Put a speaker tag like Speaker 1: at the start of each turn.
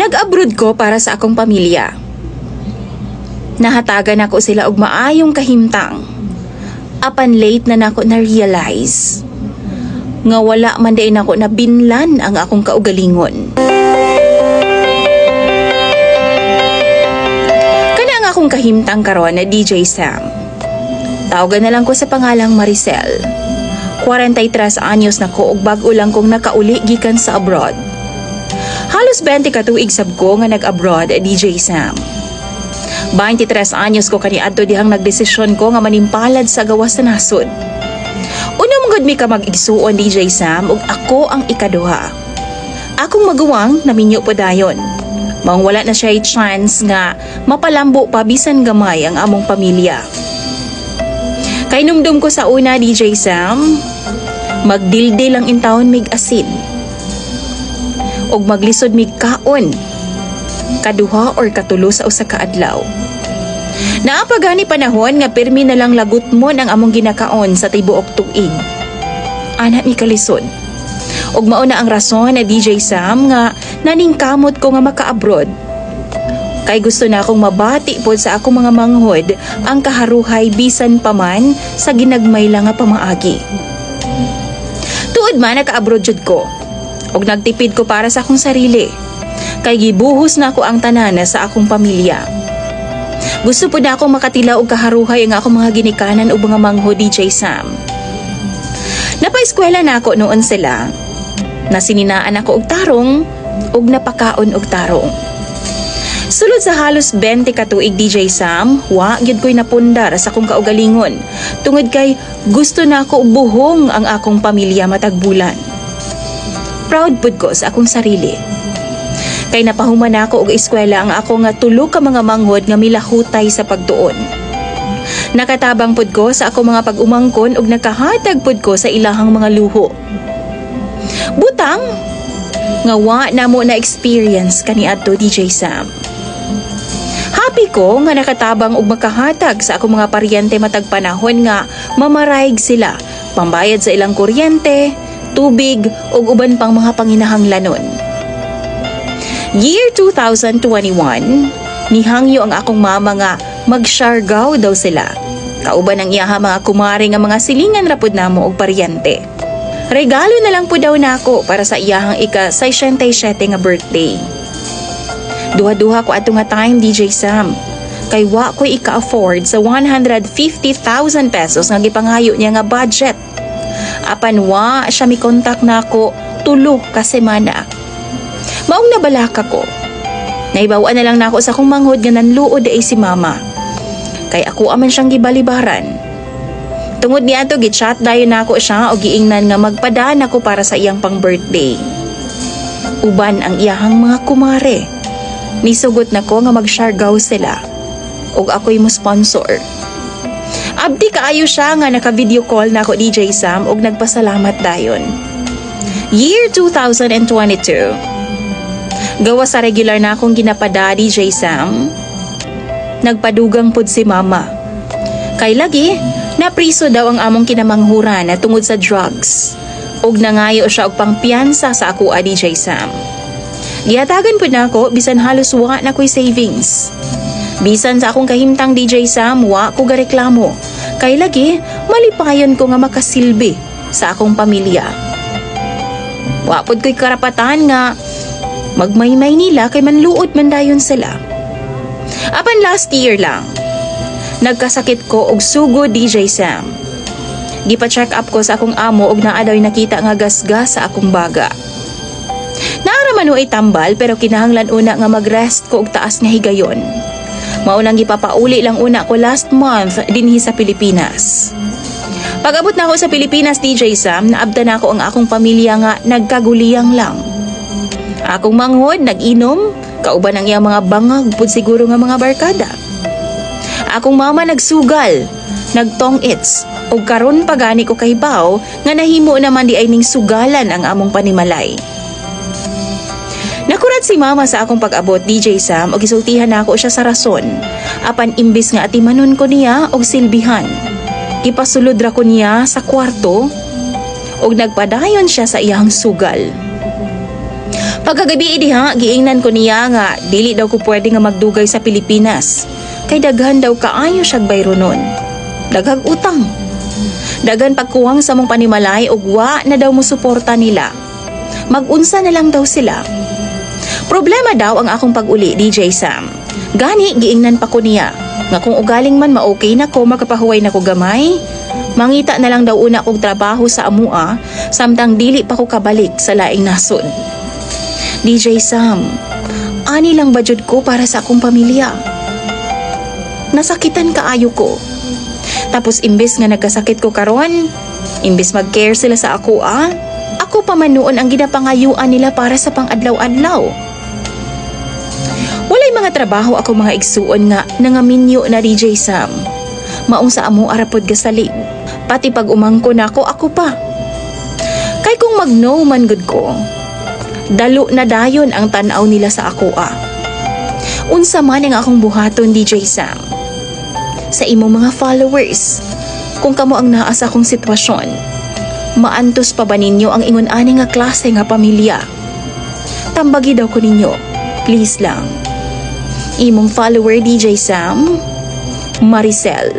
Speaker 1: Nag-abroad ko para sa akong pamilya. Nahatagan ako sila og maayong kahimtang. Apan late na nako na-realize nga wala man day nako na binlan ang akong kaugalingon. Kana ang akong kahimtang karon na DJ Sam. Tawagan na lang ko sa pangalang Maricel. 43 anyos na ko ug bag-o lang kong nakauli gikan sa abroad. Halos 20 ka tuig sab ko nga nag-abroad DJ Sam. 23 anyos ko kaniadto dihang nagdesisyon ko nga manimpalad sa gawas sa nasod. Unang gud mi ka mag-igsuon DJ Sam ug ako ang ikaduha. Akong maguwang naminyo po dayon. Maong wala na siya chance nga mapalambo pa bisan gamay ang among pamilya. Kay numdum ko sa una DJ Sam, magdildil lang intawon mig asin. Og maglisod mig kaon. Kaduha or katulo sa usa ka adlaw. Naapagani panahon nga pirmi na lang lagot mo ang among ginakaon sa tibuok tuig. Ana mi kalisod. Og mao na ang rason na DJ Sam nga naningkamot ko nga maka-abroad. Kay gusto na akong mabati pod sa akong mga manghod ang kaharuhay bisan pa man sa ginagmay lang nga pamaagi. Tuod man naka-abroad jud ko. Og nagtipid ko para sa akong sarili. Kay gibuhos na ako ang tanana sa akong pamilya. Gusto po na akong makatila og kaharuhay ang akong mga ginikanan ug mga mangho DJ Sam. Napaeskwela na ako noon sila. Nasininaan ako og tarong ug napakaon og tarong. Sulod sa halos 20 ka tuig DJ Sam, wa gyud ko'y napundar sa akong kaugalingon. Tungod kay gusto na ako buhong ang akong pamilya matag bulan. Proud pud ko sa akong sarili. Kay napahuman ako og eskwela ang ako nga tulo ka mga manghod nga milahutay sa pagtuon. Nakatabang pud ko sa ako mga pag-umangkon ug nakahatag pud ko sa ilahang mga luho. Butang nga wa na mo na experience kaniadto DJ Sam. Happy ko nga nakatabang og makahatag sa ako mga paryente matag panahon nga mamarayg sila pambayad sa ilang kuryente, tubig ug uban pang mga panginahanglanon. Year 2021, nihangyo ang akong mama nga mag-Siargao daw sila. Kauban ang iyaha mga kumare nga mga silingan rapod namo og paryente. Regalo na lang po daw nako para sa iyahang ika-67 nga birthday. Duha-duha ko ato nga time DJ Sam. Kay wa ko ika-afford sa 150,000 pesos nga gipangayo niya nga budget. Apan wa siya mi kontak nako tulo ka semana. Maong nabalaka ko. Naibawaan na lang nako sa akong manghod nga nanluod ay si mama. Kay ako aman siyang gibalibaran. Tungod niya to gichat dayon nako siya og giingnan nga magpadaan ako para sa iyang pang-birthday. Uban ang iyahang mga kumare. Nisugot na ko nga mag-Siargao sila. Og ako'y mo sponsor. Abdi kaayo siya nga naka-video call na ako DJ Sam og nagpasalamat dayon. Year 2022. Gawa sa regular na akong ginapada DJ Sam, nagpadugang pod si mama. Kay lagi, napriso daw ang among kinamanghuran na tungod sa drugs. Og nangayo siya og pangpiyansa sa ako DJ Sam. Gihatagan pod na ako bisan halos wa na ko'y savings. Bisan sa akong kahimtang DJ Sam, wa ko gareklamo. Kay lagi, malipayon ko nga makasilbi sa akong pamilya. Wa pod ko'y karapatan nga magmaymay nila kay manluod man dayon sila. Apan last year lang, nagkasakit ko og sugo DJ Sam. Gipa-check up ko sa akong amo og naa daw nakita nga gasgas sa akong baga. Naaraman ay tambal pero kinahanglan una nga mag-rest ko og taas nga higayon. Maunang gipapauli lang una ko last month dinhi sa Pilipinas. Pag-abot na ako sa Pilipinas DJ Sam, naabda na ako ang akong pamilya nga nagkaguliyang lang. Akong manghod nag-inom, kauban ang iyang mga bangag pud siguro nga mga barkada. Akong mama nagsugal, nagtong-its, ug karon pagani ko kahibaw nga nahimo naman di ay ning sugalan ang among panimalay. Nakurat si mama sa akong pag-abot DJ Sam og gisultihan nako siya sa rason. Apan imbis nga atimanon ko niya og silbihan. Ipasulod ra ko niya sa kwarto og nagpadayon siya sa iyang sugal. Pagkagabi diha, giingnan ko niya nga dili daw ko pwede nga magdugay sa Pilipinas. Kay daghan daw kaayo siyag bayro nun. Daghag utang. Daghan pagkuwang sa mong panimalay ug wa na daw mo suporta nila. Mag-unsa na lang daw sila. Problema daw ang akong pag-uli, DJ Sam. Gani, giingnan pa ko niya. Nga kung ugaling man ma-okay na ko, makapahuway na ko gamay. Mangita na lang daw una kong trabaho sa amua, samtang dili pa ko kabalik sa laing nasod. DJ Sam, ani lang ba jud ko para sa akong pamilya? Nasakitan kaayo ko. Tapos imbes nga nagkasakit ko karon, imbes mag-care sila sa ako ako pa man noon ang ginapangayuan nila para sa pang-adlaw-adlaw. Walay mga trabaho ako mga igsuon nga nangaminyo na DJ Sam. Maong sa amo arapod gasalig. Pati pag umangko na ako pa. Kay kung mag-no man good ko, dalo na dayon ang tanaw nila sa ako Unsa man ang akong buhaton, DJ Sam. Sa imong mga followers, kung kamo ang naa sa akong sitwasyon, maantos pa ba ninyo ang ingon ani nga klase nga pamilya? Tambagi daw ko ninyo, please lang. Imong follower, DJ Sam, Maricel.